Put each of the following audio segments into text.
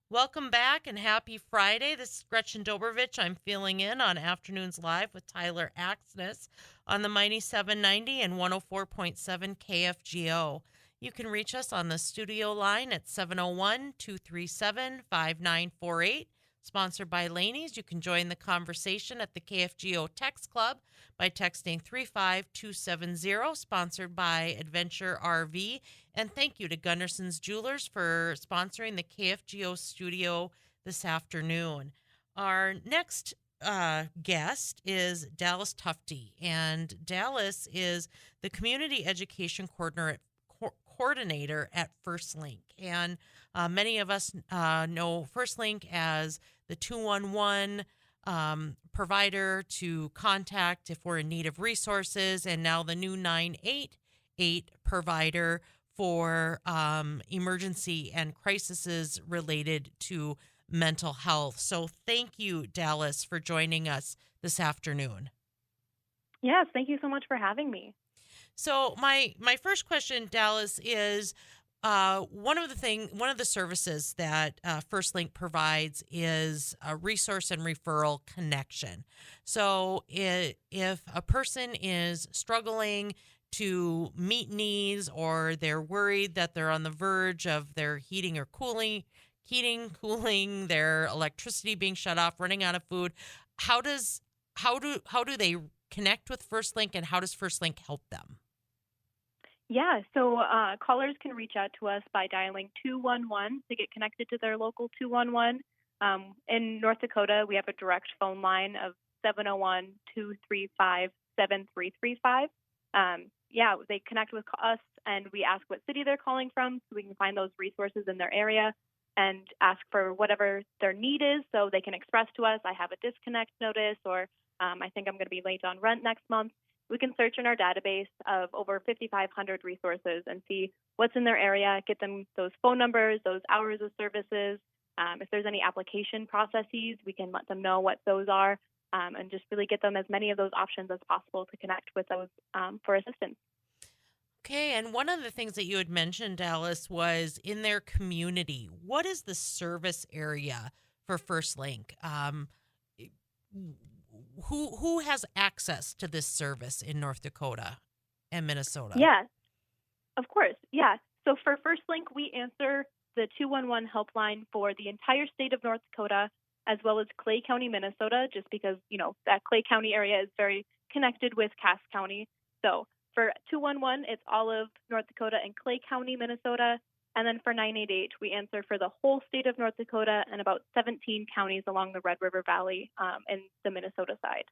Welcome back and happy Friday. This is Gretchen Dobervich. I'm filling in on Afternoons Live with Tyler Axness on the Mighty 790 and 104.7 KFGO. You can reach us on the studio line at 701-237-5948. Sponsored by Laney's. You can join the conversation at the KFGO Text Club by texting 35270, sponsored by Adventure RV. And thank you to Gunderson's Jewelers for sponsoring the KFGO studio this afternoon. Our next guest is Dallas Tufte, and Dallas is the Community Education Coordinator at FirstLINK. And many of us know FirstLINK as the 211 provider to contact if we're in need of resources, and now the new 988 provider for emergency and crises related to mental health. So thank you, Dallas, for joining us this afternoon. Yes, thank you so much for having me. So my first question, Dallas, is one of the services that FirstLINK provides is a resource and referral connection. So if a person is struggling to meet needs, or they're worried that they're on the verge of their heating, cooling, their electricity being shut off, running out of food, how do they connect with FirstLINK, and how does FirstLINK help them? Yeah, so callers can reach out to us by dialing 211 to get connected to their local 211. In North Dakota, we have a direct phone line of 701-235-7335. They connect with us, and we ask what city they're calling from so we can find those resources in their area and ask for whatever their need is so they can express to us, I have a disconnect notice, or I think I'm going to be late on rent next month. We can search in our database of over 5,500 resources and see what's in their area, get them those phone numbers, those hours of services. If there's any application processes, we can let them know what those are, and just really get them as many of those options as possible to connect with those for assistance. Okay, and one of the things that you had mentioned, Dallas, was in their community. What is the service area for FirstLINK? Who has access to this service in North Dakota and Minnesota? Yeah, of course. Yeah. So for FirstLINK, we answer the 211 helpline for the entire state of North Dakota, as well as Clay County, Minnesota, just because, that Clay County area is very connected with Cass County. So for 211, it's all of North Dakota and Clay County, Minnesota. And then for 988, we answer for the whole state of North Dakota and about 17 counties along the Red River Valley in the Minnesota side.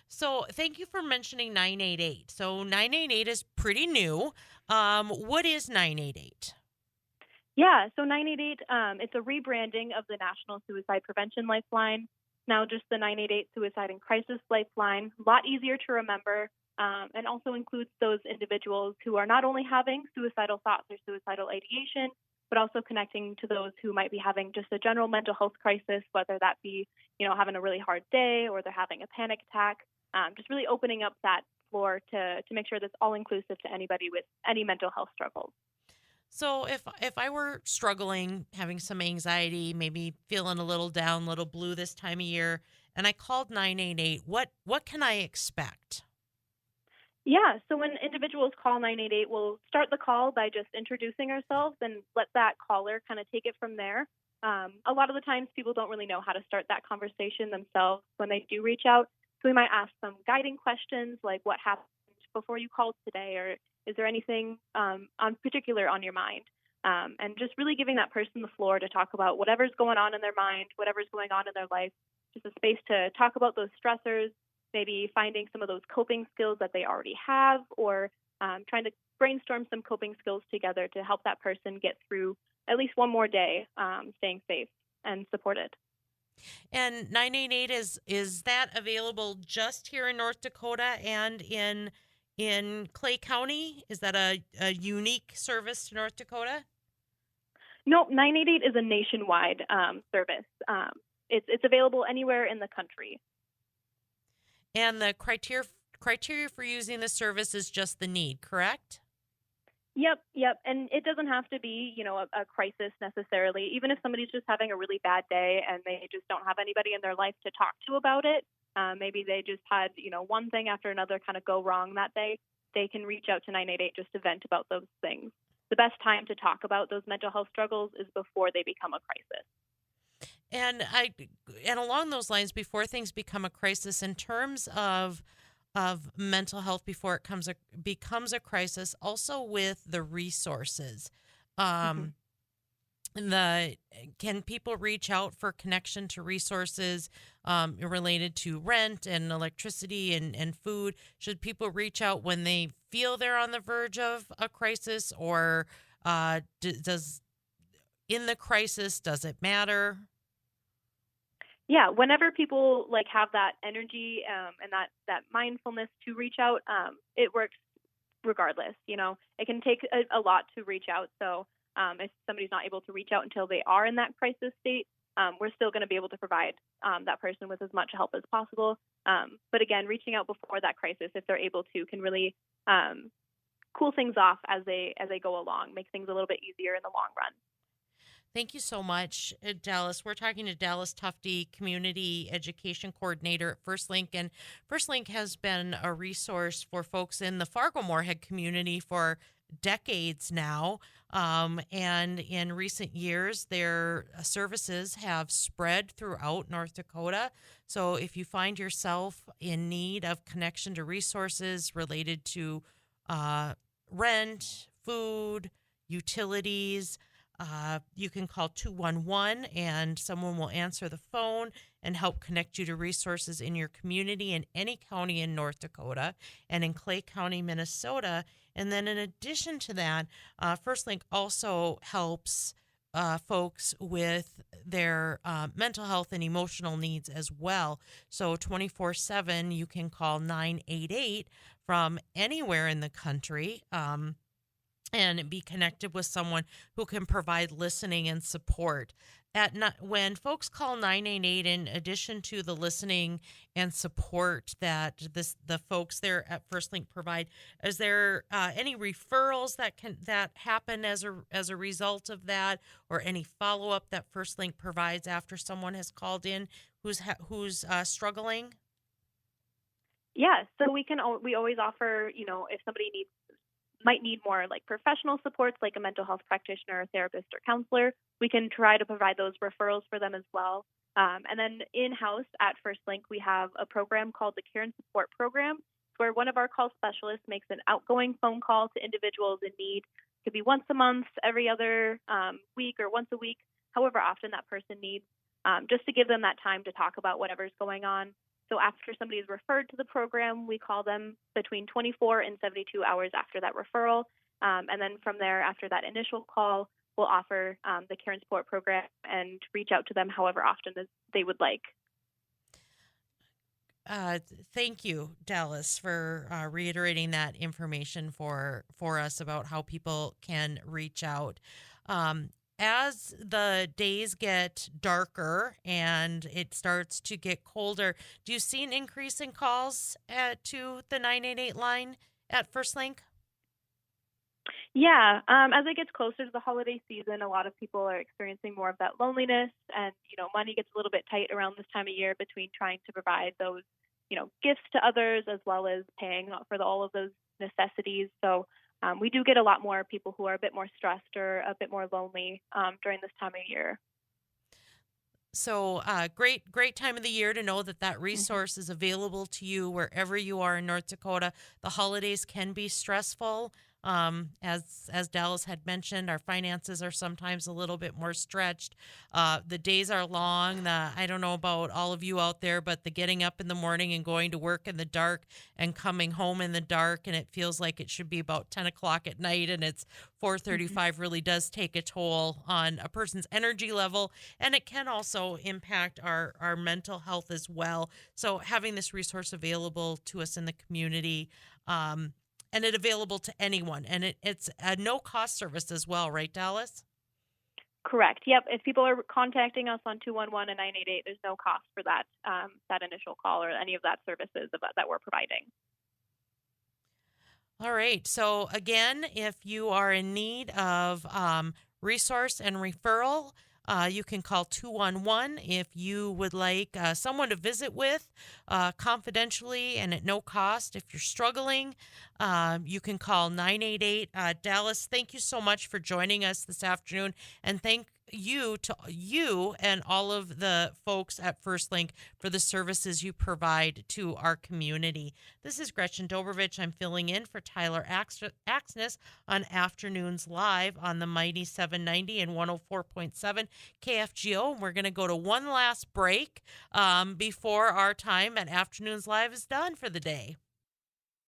So thank you for mentioning 988. So 988 is pretty new. What is 988? Yeah, so 988, it's a rebranding of the National Suicide Prevention Lifeline. Now just the 988 Suicide and Crisis Lifeline, a lot easier to remember, and also includes those individuals who are not only having suicidal thoughts or suicidal ideation, but also connecting to those who might be having just a general mental health crisis, whether that be, having a really hard day or they're having a panic attack, just really opening up that floor to make sure that's all inclusive to anybody with any mental health struggles. So if I were struggling, having some anxiety, maybe feeling a little down, a little blue this time of year, and I called 988, what can I expect? Yeah, so when individuals call 988, we'll start the call by just introducing ourselves and let that caller kind of take it from there. A lot of the times people don't really know how to start that conversation themselves when they do reach out. So we might ask some guiding questions like what happened before you called today, or is there anything on particular on your mind? And just really giving that person the floor to talk about whatever's going on in their mind, whatever's going on in their life, just a space to talk about those stressors, maybe finding some of those coping skills that they already have, or trying to brainstorm some coping skills together to help that person get through at least one more day, staying safe and supported. And 988 is that available just here in North Dakota and in Clay County? Is that a unique service to North Dakota? No, 988 is a nationwide service. It's available anywhere in the country. And the criteria for using the service is just the need, correct? Yep. And it doesn't have to be, a crisis necessarily. Even if somebody's just having a really bad day and they just don't have anybody in their life to talk to about it, maybe they just had, one thing after another kind of go wrong that day, they can reach out to 988 just to vent about those things. The best time to talk about those mental health struggles is before they become a crisis. And along those lines, before things become a crisis, in terms of mental health, before it becomes a crisis, also with the resources, Mm-hmm. can people reach out for connection to resources related to rent and electricity and food? Should people reach out when they feel they're on the verge of a crisis, or does in the crisis, does it matter? Yeah, whenever people have that energy and that mindfulness to reach out, it works regardless. It can take a lot to reach out. So if somebody's not able to reach out until they are in that crisis state, we're still going to be able to provide that person with as much help as possible. But again, reaching out before that crisis, if they're able to, can really cool things off as they go along, make things a little bit easier in the long run. Thank you so much, Dallas. We're talking to Dallas Tufte, Community Education Coordinator at FirstLINK. And FirstLINK has been a resource for folks in the Fargo-Moorhead community for decades now. And in recent years, their services have spread throughout North Dakota. So if you find yourself in need of connection to resources related to rent, food, utilities, you can call 211 and someone will answer the phone and help connect you to resources in your community in any county in North Dakota and in Clay County, Minnesota. And then in addition to that, FirstLINK also helps folks with their mental health and emotional needs as well. So 24/7, you can call 988 from anywhere in the country. And be connected with someone who can provide listening and support. When folks call 988, in addition to the listening and support that the folks there at FirstLINK provide, is there any referrals that happen as a result of that, or any follow up that FirstLINK provides after someone has called in who's struggling? Yeah, so we always offer, if somebody might need more professional supports, like a mental health practitioner, therapist, or counselor, we can try to provide those referrals for them as well. And then in-house at FirstLINK, we have a program called the Care and Support Program, where one of our call specialists makes an outgoing phone call to individuals in need. It could be once a month, every other week, or once a week, however often that person needs, just to give them that time to talk about whatever's going on. So after somebody is referred to the program, we call them between 24 and 72 hours after that referral. And then from there, after that initial call, we'll offer the Care and Support Program and reach out to them however often as they would like. Thank you, Dallas, for reiterating that information for us about how people can reach out. As the days get darker and it starts to get colder, do you see an increase in calls to the 988 line at FirstLINK? Yeah, as it gets closer to the holiday season, a lot of people are experiencing more of that loneliness, and money gets a little bit tight around this time of year between trying to provide those gifts to others as well as paying for all of those necessities. So we do get a lot more people who are a bit more stressed or a bit more lonely during this time of year. So great time of the year to know that resource is available to you wherever you are in North Dakota. The holidays can be stressful. As Dallas had mentioned, our finances are sometimes a little bit more stretched. The days are long. I don't know about all of you out there, but the getting up in the morning and going to work in the dark and coming home in the dark, and it feels like it should be about 10 o'clock at night and it's 4:35 really does take a toll on a person's energy level, and it can also impact our mental health as well. So having this resource available to us in the community, and it available to anyone. And it's a no-cost service as well, right, Dallas? Correct. Yep. If people are contacting us on 211 and 988, there's no cost for that initial call or any of that services that we're providing. All right. So, again, if you are in need of resource and referral, you can call 211 if you would like someone to visit with confidentially and at no cost. If you're struggling, you can call 988. Dallas, thank you so much for joining us this afternoon. And thank you to you and all of the folks at FirstLINK for the services you provide to our community. This is Gretchen Dobervich. I'm filling in for Tyler Axness on Afternoons Live on the Mighty 790 and 104.7 KFGO. And we're going to go to one last break before our time at Afternoons Live is done for the day.